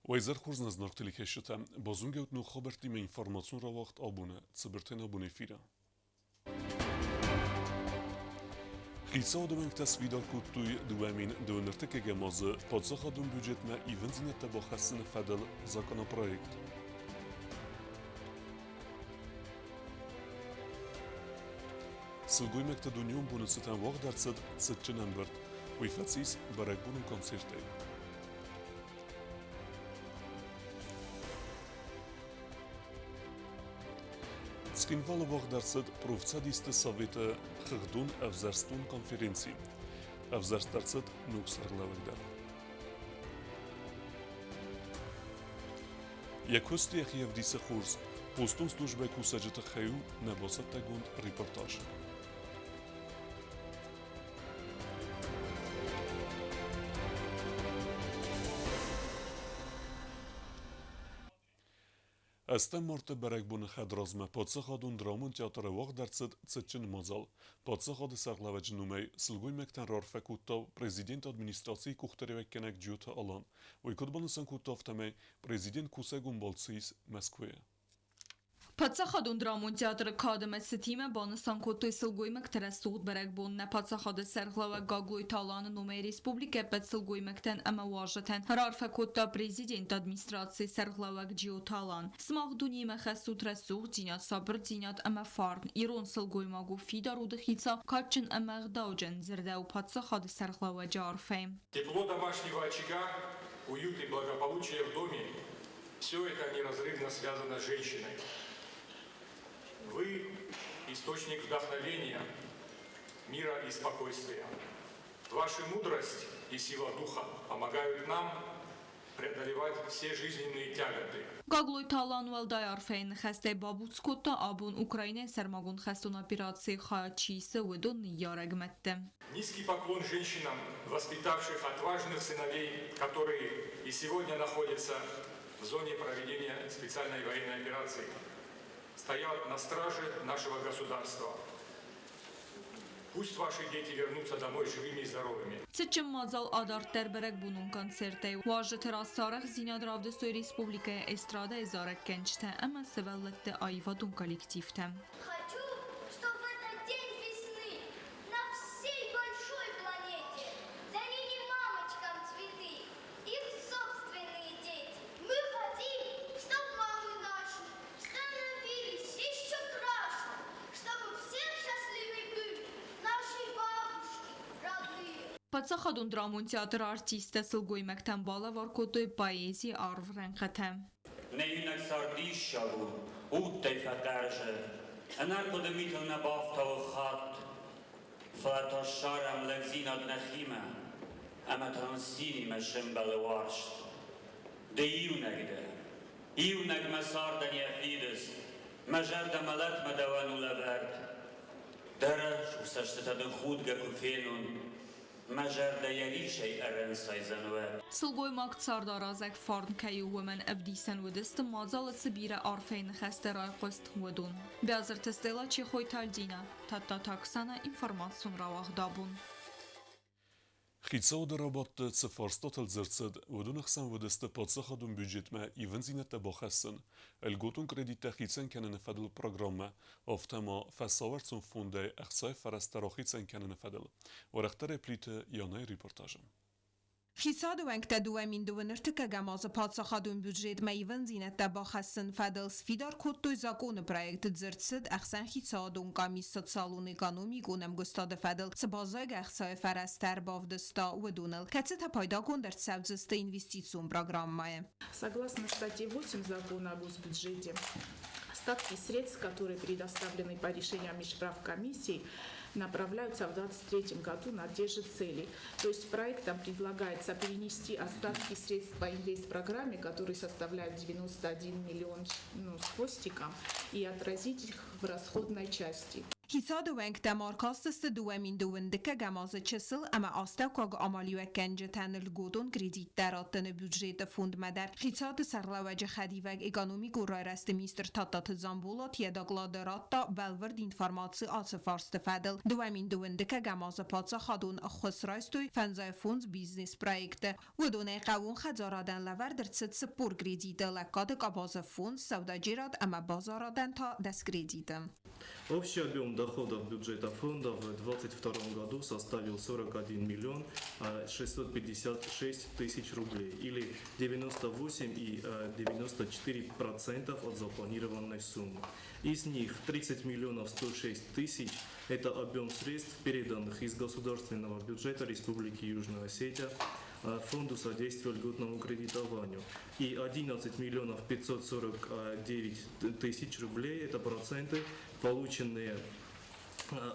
Wajzer Kurzna znartili hesheta, bozungeut nu khoberti me informazzun ra waqt abune, tsibirten abune fira. Xisa dömen tasvidar kuttuy duamin dönürteke gemazı, padsakhadun büdjetme ivenzinet tabakhasın fadal zakona projekt. Sılguymek ta dunyon bunu sıtan vaq dartsad sıtçınan bırt, uyfatsis barak bunun konsertey. Skinvala vaq dartsad provcadiste saveta xigdun avzarstun konferensi. Avzarst dartsad nuksarlavagdar. Yakosti Akhiev dise khurs, postun slujbe kusajeta khayu nabosat tagund reportaj. Astăm morte berek bun khadrazma podsakhodun dramon teatr vaq dartsad tsitchin mazal. Podsakhod sarlavaj numay silguy mektan rorfa kuttav prezident administratsiy kuxterevekkenek juta alan. Uy kutbanusan kuttav tamay prezident kusegun boltsis Moskvaya. Падсахадун драмон театры кадымет сетиме банысан котой сылгоймек тересуғд берек бонне падсахады серглава гаглой таланы номер республике пет сылгоймектен ама важетен. Рарфа кота президент администрации серглава гджио талан. Смах дуниме хесу тресуғ динят сабр динят ама фарн. Ирон сылгоймагу фидар удыхица качын ама гдауджен зердеу падсахады серглава джарфейм. Тепло домашнего очага, уют и благополучие в доме – все это неразрывно связано с женщиной. Вы – источник вдохновения, мира и спокойствия. Ваша мудрость и сила духа помогают нам преодолевать все жизненные тяготы. Гаглой талан валдай арфейн хасте бабуцкота абун Украине сермагун хастун операции хаячисы выдун ярагметте. Низкий поклон женщинам, воспитавших отважных сыновей, которые и сегодня находятся в зоне проведения специальной военной операции. Стоят на страже нашего государства. Пусть ваши дети вернутся домой живыми и здоровыми. Цечем мазал адарттер берек бунун концерте. Важы терасарах зинядравды сой республикая эстрада эзарек кенчте, ама севеллетте айвадун коллективте. Хочу, чтобы в этот день весны на всей большой планете дарили мамочкам цветы, их собственные дети. Мы хотим, чтобы мамы наши становились еще краше, чтобы все счастливы были, наши бабушки, родные. Падсахадун драмон театр артисте сылгоймектен бала варкотой поэзии арвренхете. Nejünek szardísságú, úttej fetárzse, enárkodömítől ne baftav hat, feltassárám legzinad nechime, emethan színime sem belevarst. De ívnek me szardani a fidesz, me zserde me lett me devanu levert, deres uszestetedön húdgeku félun, مجرد يريشي أرن سايزنوه سلگویماک سردارازک فرن کیو ومن افدیسن ودست مازال سبیره عرفین خسته رای قست ودون. بیازر تستیلا چی خوی تالدینه تا تاکسانه اینفرماسیون رواق دابون. Xitsa rabat tsefarstatel zertsed, ودونخسن ودست padsakhadun budgetme ivenzinet tabakhasın, elgotun kredite xitsen kenen fadel programme, aftema fassavertsun fonde axsay farastara xitsen kenen fadel. Waraxtere plite yanay reportajım. خیساد ونکت دوامین دو نرتک گماز پادساخادون بودجت میون زینت با خسن فدلس فیدار کد توی زاکون پروژه زرتسد اخسن خیسادون کامیست سالون اکانومی گونم گستاد فدل سبازای اخسای فرستر بافدستا و دونل کتت پایدا کن در سبزست اینوستیسیون پروگرام ماه. Согласно статье 8 закона о госбюджете, остатки средств, которые предоставлены по решениям межправ комиссий, направляются в 2023 году на те же цели. То есть проектом предлагается перенести остатки средств по инвестпрограмме, которые составляют 91 миллион с хвостиком, и отразить их в в расходной части. حساد وانک تمار کاستست دوامین دوندکه گماز چسل اما آستو کاگ آمالیو کنج تنل گودون کریدیت دراتن بودجیت فوند مدر حساد سرلوج خدیوگ اگانومی گورای رست میستر تاتات زنبولات یداگلا دراتا بلورد اینفارماتسی آسفارست فدل دوامین دوندکه گماز پاتسا خادون خسرایستوی فنزای فوند بیزنس پرویکت و دونه قوون خزارادن لور در ست سپور کریدیت لکاد قباز فوند سودا جیراد اما بازارادن تا دست کریدیتم. Общий объем доходов бюджета фонда в 2022 году составил 41 миллион 656 тысяч рублей или 98,94% от запланированной суммы. Из них 30 миллионов 106 тысяч – это объем средств, переданных из государственного бюджета Республики Южная Осетия Фонду содействия льготному кредитованию. И 11 миллионов 549 тысяч рублей – это проценты, полученные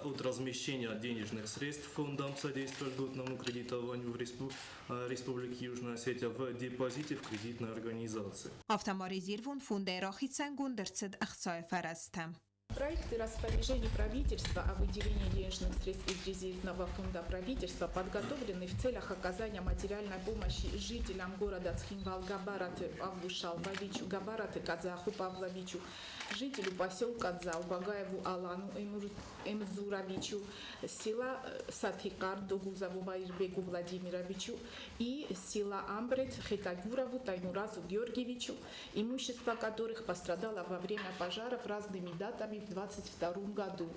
от размещения денежных средств Фондом содействия льготному кредитованию в Республике Южная Осетия в депозите в кредитной организации. Автоморизирован фонды Рахицангун дерцед ахцай фарастам. Проекты распоряжений правительства о выделении денежных средств из резервного фонда правительства подготовлены в целях оказания материальной помощи жителям города Цхинвал Габараты Павлу Шалбовичу, Габараты Кадзаху Павловичу, жителю поселка Дзау Багаеву Алану Эмзуровичу, села Сатхикар Догузову Байрбегу Владимировичу и села Амбрет Хетагурову Таймуразу Георгиевичу, имущество которых пострадало во время пожаров разными датами в 2022 году.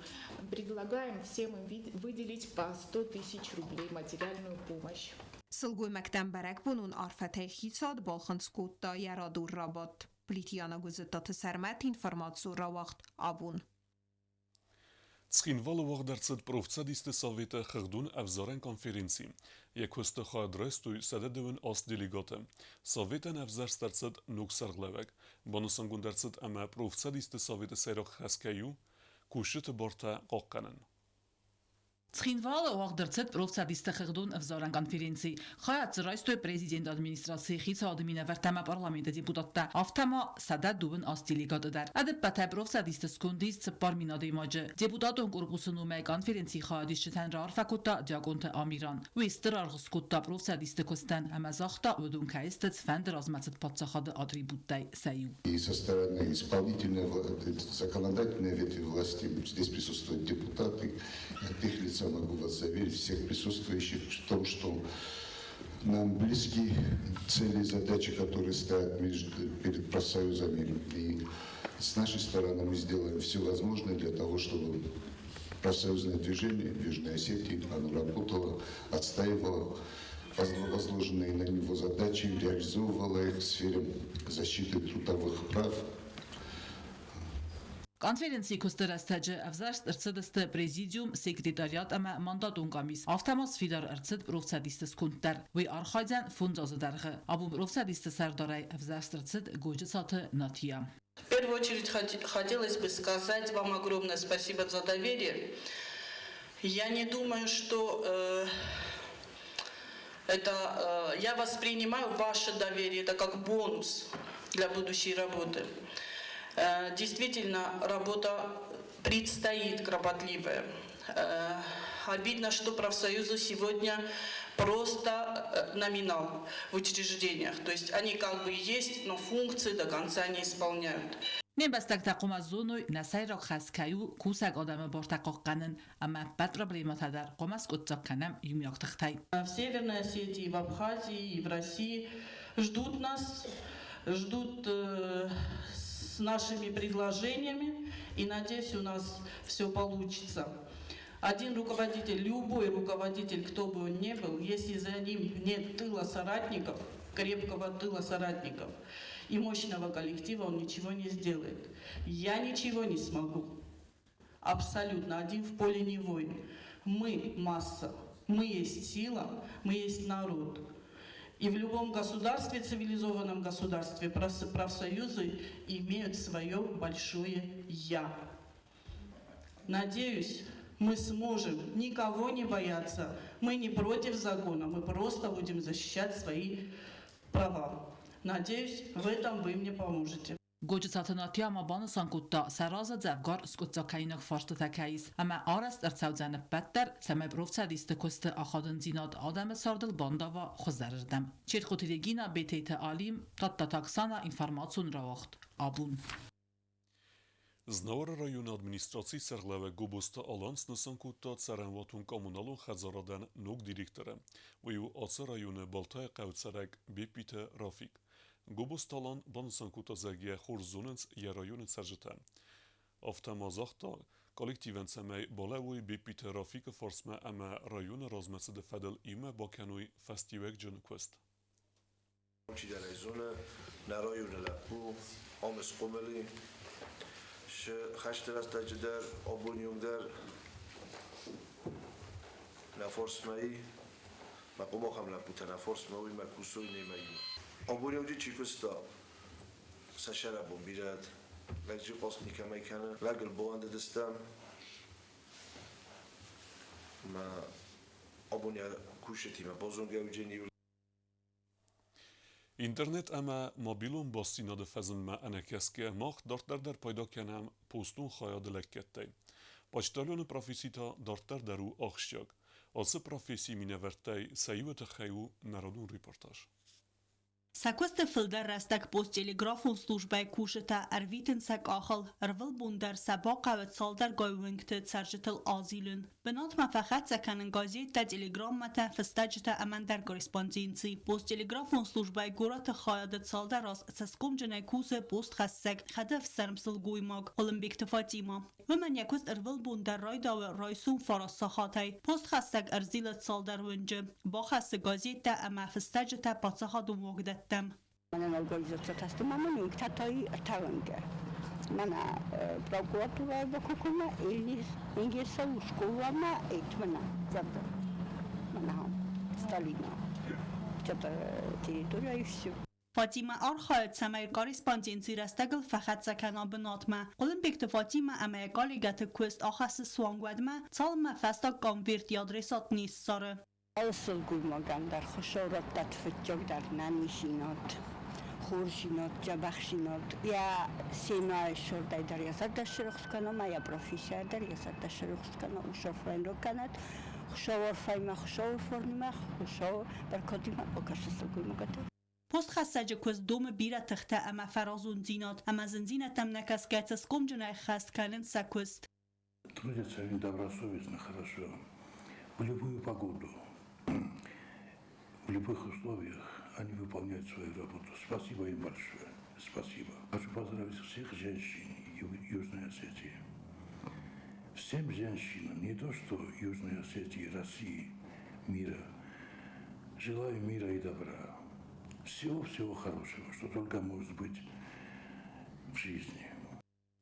Предлагаем всем им выделить по 100 тысяч рублей материальную помощь. Сылгуй мектемберек бунун арфете хисад балханскутта ярадур рабат. Плитяна гузеттаты сәрмәт информацию равахт абун. Цхинвал вагдерцет профцадисты советы хагдун авзарен конференции. Як хөсты хадрестуй сәдәдеуін ас делегаты. Советен авзарстарцет нуксарглевек. Банысангундерцет әмә профцадисты советы сайрак хаскаю. Кушыты борта қаққанын. Цхинвал вагдерцет профцадисты хагдун авзарен конференции. Хаят зрайстой президент администрации хица админа вертама парламента депутатта. Автама сәдәдеуін ас делегаты дар. Әдіп бәтә профцадисты скундиз цпар минады имajı. Депутатun корпусunu мә конференции хаядишчетен рар факута диагонта Амиран. Уистер аргыскутта профцадисты костен әмәзахта удун кайстет фендер азмацет патсахады атрибуттай сәю. И со стороны исполнительной, законодательной ветви власти, здесь присутствуют депутаты, от их лица могу вас заверить, всех присутствующих, в том, что нам близки цели и задачи, которые стоят перед профсоюзами. И с нашей стороны мы сделаем все возможное для того, чтобы профсоюзное движение в Южной Осетии, оно работало, отстаивало возложенные на него задачи, реализовывало их в сфере защиты трудовых прав. Конференции костерастаджи авзарст арцедасты президиум секретариат ама мандатун камис. Автомас фидар арцед профсадисты скунтар. Вы архайден фонд азадаргы. Абу профсадисты сардарай авзарст арцед годжесаты натия. В первую очередь хотелось бы сказать вам огромное спасибо за доверие. Я не думаю, что я воспринимаю ваше доверие это как бонус для будущей работы. Действительно, работа предстоит кропотливая. Обидно, что профсоюзы сегодня просто номинал в учреждениях. То есть они как бы есть, но функции до конца не исполняют. Небастак тақума зонуй насайрак хаскаю кусак адамы бортақоққанын, ама бад проблемата дар қомас көтсаққанам юмяқтықтай. В Северной Осетии, в Абхазии и в России ждут нас, ждут с нашими предложениями, и надеюсь, у нас все получится. Один руководитель, любой руководитель, кто бы он ни был, если за ним нет тыла соратников, крепкого тыла соратников и мощного коллектива, он ничего не сделает. Я ничего не смогу. Абсолютно. Один в поле не воин. Мы масса, мы есть сила, мы есть народ. И в любом государстве, цивилизованном государстве, профсоюзы имеют свое большое «я». Надеюсь, мы сможем никого не бояться. Мы не против закона, мы просто будем защищать свои права. Надеюсь, в этом вы мне поможете. Գոջացանատի ամաբանը սանկուտտա սարազը ձևգար սկուտզակայինակ ֆաշտտակայիս ամա արաստ արցավձանը պատտեր սեմեբրովցադիստը կոստը ախադն զինատ ադամը սարդլ բանդավա խոզարրդամ չերխոտիրեգինա բետեյթը ալիմ տատտատաքսանա ինформացուն ռավախտ աբուն Znora rayonu administracji serlewe Gubusta Alans Nasankutta Tsaranvatun kommunalun Khazaradan Nuk direktörü ve Asa rayonu Baltaya Qavtsarek Bepite Rafik. Gubusta Alan Banasankutta Zagiye Xurzunens ya rayonu Sarjata. Avtamazaqta kollektiven semey Balawi Bepite Rafik forsma ama rayonu razması de fedel ime Bakanui Festivek Canquest. Çiğdene zone na rayonu bu Ames Qomeli خشت راست در آبونیوم در نفرس مایی مقوم آخم لپوت نفرس مایی مکوسوی نیمایی آبونیوم جی چیکستا سشر بون بیرد لگجی قصنی کمی کنه لگل بوانده دستم ما آبونیا کوشتی ما بازونگه و جنیو اینترنت اما موبیلون با سیناد فزن ما انکسکه ماخت دارتر در پیدا کنم پوستون خواهد لکته. پاچتالیون پروفیسیتا دارتر درو آخشیاگ. آسه پروفیسی می نورتی سیوت خیو نرادون ریپورتاج. Sakveste filder rastak post telegrafon slujbay kusheta arviten sak achal rvel bundar sabaqavet saldar goywinkte tsarjetel azilun benot mafakhat sakanen gazeta telegram mata festajeta amandar korrespondenci post telegrafon slujbay gorat khayadet saldar as saskom jenekuse post khassak khadaf sarmsel goymag olimpik fatima ومن يكوز ارول بوندر رايدا و رايسون فراس ساخاتي post khassak arzilet saldar winje با khas gazeta ama festajeta patsaha وقت تم من الأورجانيزاتور هستم من نکتهایی تاونگه من پروکوراتور بکوکم انگلیس و شکوه ما ایتمنا جدا من هم استالینا جدا تریتوریایش فاطمه آرخایت سمای کارسپاندنسی رستگل فقط سکنا بناتما اولمپیک فاطمه امریکالی گت کوست آخاس سوانگودما سالم فستا کامویرت یادرسات نیست ساره اصل گویماگم در خشارت تفجگ در نمیشینات خورشینات جبخشینات یا سیمای شرده در یاسد دشرخص کنم یا پروفیسر در یاسد دشرخص کنم و شرفاین رو کند خشاور فایم خشاور فرنیم خشاور برکاتی من بکش اصل گویماگم پست خسته کوز دوم بیره تخته اما فرازون زینات اما زنزینت هم نکس که سکم جنای خست کنن سکوست Трудятся они добросовестно, хорошо, в любую погоду. В любых условиях они выполняют свою работу. Спасибо им большое. Спасибо. Хочу поздравить всех женщин Южной Осетии. Всем женщинам, не то что Южной Осетии, России, мира. Желаю мира и добра. Всего хорошего, что только может быть в жизни.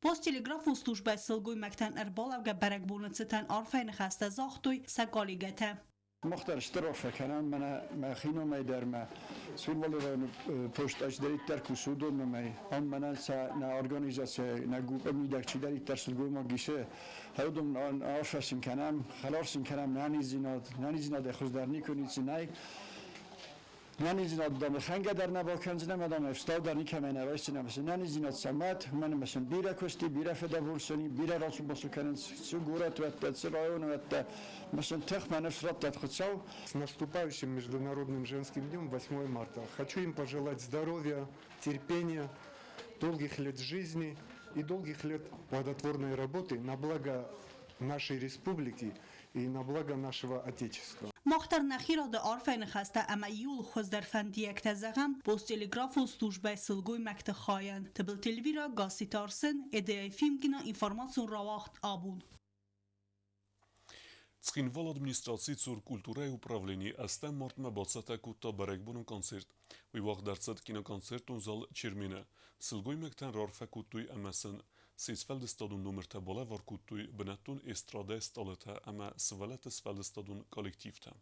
پست تلگراف служба سلگوی مکتن اربالا و برگ بونتستن آرفین خسته زاختوی سگالیگته مختار اشتراف کنم من مخینو می در ما سول ولی پشت اجدری ترک سودو می هم من نا ارگانیزاسیون نا گروپ میدک چی داری ترسلگوی ما گیشه هردوم آفرسین کنم خلاصین کنم نانی زیناد خوش در نیکنید نه نانی زیناد دام خنگ در نباکنز نمیدم افستاد در نیکم نوشت نمیشه نانی زیناد سمت من مثلا بیره کشتی بیره فدا بولسونی بیره راسو باسو کنن سگورت و تسرایون و مثلا تخ من افراد تدخلسو. С наступающим Международным женским днем 8 марта. Хочу им пожелать здоровья, терпения, долгих лет жизни и долгих лет плодотворной работы на благо нашей республики и на благо нашего Отечества. مختر نخیرا ده آرفین خسته اما یول خوز در فندی اکت زغم پست تلگراف و سلوجبه سلگوی مکت خواین تبل تلویرا گاسی تارسن ایده فیلم گینا اینفارماسیون رواخت آبون Цхинвал администрации ЦУР культура и управление астан мартма бацата кутта барекбунун концерт. Уйвах дарцат киноконцертун зал Чермина. Сылгой мектен рарфа куттуй амасын Сисфелдестадун номерта бола вар куттуй бенаттун эстрада сталата ама свалата сфелдестадун коллективта.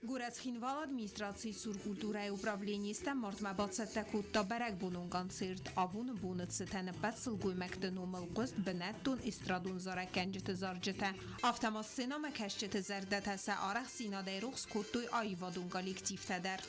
Գուրացխինվալ ադմինիստրացիի սուր կուլտուրայի ուպրավլենի ստեմ մարտմաբացատա կուտտա բարակ բունուն կոնցերտ ավունը բունը ցտանը բացıl գույմեք դնում ըլգոստ բնատուն իստրադուն զարականջտը զարջտը ավտամոս սենամը քաշճտը զարդատասա արախ սինադայրուխս կուտտույ այվադուն կոլեկտիվ տադար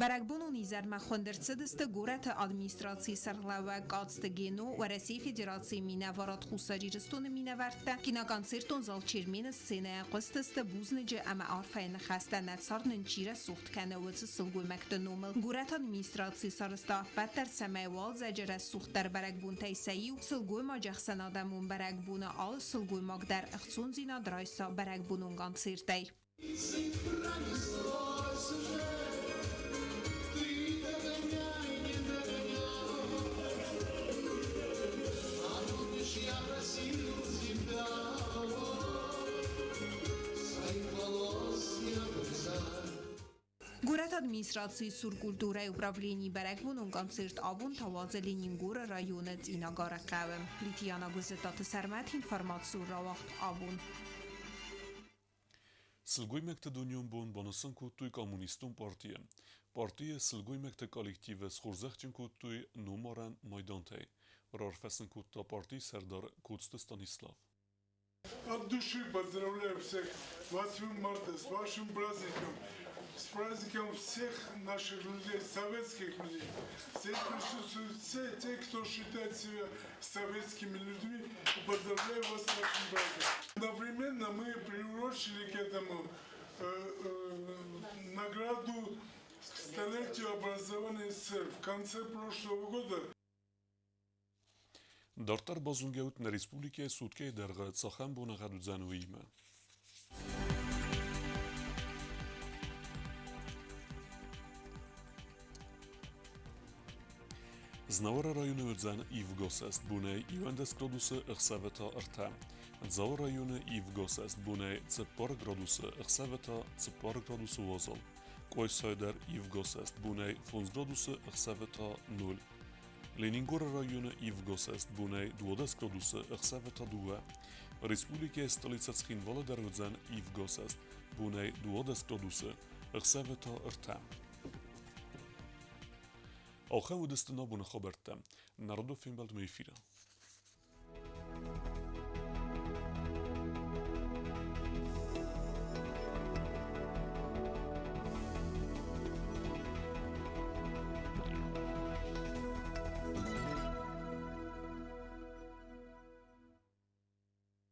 برگبون و نیزر مخوندرڅه دسته گورت ادمنستراسی سرلوه قاستگینو و رسی فدراسي مینوارات خوساجی رستون مینورته کینا کانسرتون زال چرمین سینه قستست بوزنجه اما عارفین خسته نتصار ننچیره سوخت کنه و سلگوی مکتنومل گورت ادمنستراسی سرستا بدتر سمیوال زجره سوخت در برگبون تیسایی و سلگوی ما جخسن آدمون برگبون آل سلگوی ماگ در اخصون زینا درایسا برگبونون کانسرتی Город администрации суркультура и управления Берегбун концерт Абун Таваза Ленингура района Цинагара Кавем. Литияна Гузетата Сармат информацию Равахт Абун. Սլգույմեկտը դունյուն բուն բոնասն կուտույ կոմունիստուն պարտիը։ Պարտիը սլգույմեկտը կոլեկտիվը սխուրզեղջին կուտույ նումորան մայդոնտեյ, ռորֆեսն կուտա պարտի Սերդար Куцты Станислав. От души поздравляю всех 8 марта с вашим праздником. С праздником всех наших людей, советских людей. Здесь присутствуют все те, кто считает себя советскими людьми. Поздравляю вас с вашим праздником. Одновременно мы приурочили к этому награду к столетию образования СССР. В конце прошлого года Դարտար բազունգեուտն Ռեսպուլիկայի սուտկե դերղը ծախան բունաղադուձանու իմը։ Znavara rayonu ödzen İvgosest buney İvendes gradusu ıxsaveta ırta. Dzavara rayonu İvgosest buney Tıppar gradusu ıxsaveta Tıppar gradusu vozal. Koysayder İvgosest buney Fons gradusu ıxsaveta 0. Leningora rayonu İvgosest buney Duodes gradusu ıxsaveta 2. Respublike stolica Țhinvala der ödzen İvgosest buney Duodes gradusu ıxsaveta ırta. Auch haben wir das dann aber noch Народов им бald mehr